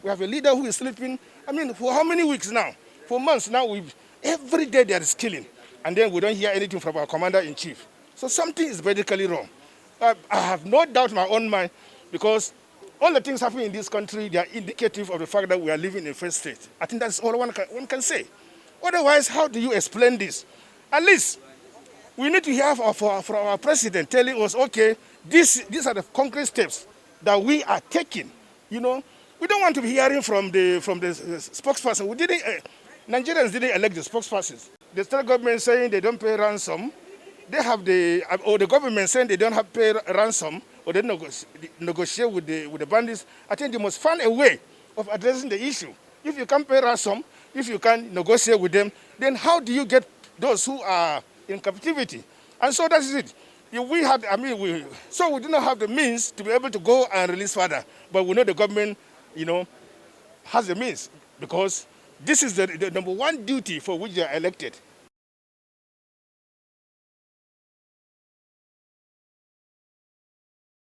We have a leader who is sleeping. I mean, for how many weeks now? For months now, every day there is killing. And then we don't hear anything from our commander-in-chief. So something is medically wrong. I have no doubt in my own mind, because all the things happening in this country, they are indicative of the fact that we are living in a failed state. I think that's all one can say. Otherwise, how do you explain this? At least we need to hear from our president telling us, okay, these are the concrete steps that we are taking. You know, we don't want to be hearing from the spokesperson. Nigerians didn't elect the spokespersons. The state government saying they don't pay ransom. They have the government saying they don't have to pay ransom, or they negotiate with the bandits. I think they must find a way of addressing the issue. If you can't pay ransom, if you can't negotiate with them, then how do you get those who are in captivity? And so that is it. So we do not have the means to be able to go and release further. But we know the government, has the means, because this is the number one duty for which they are elected.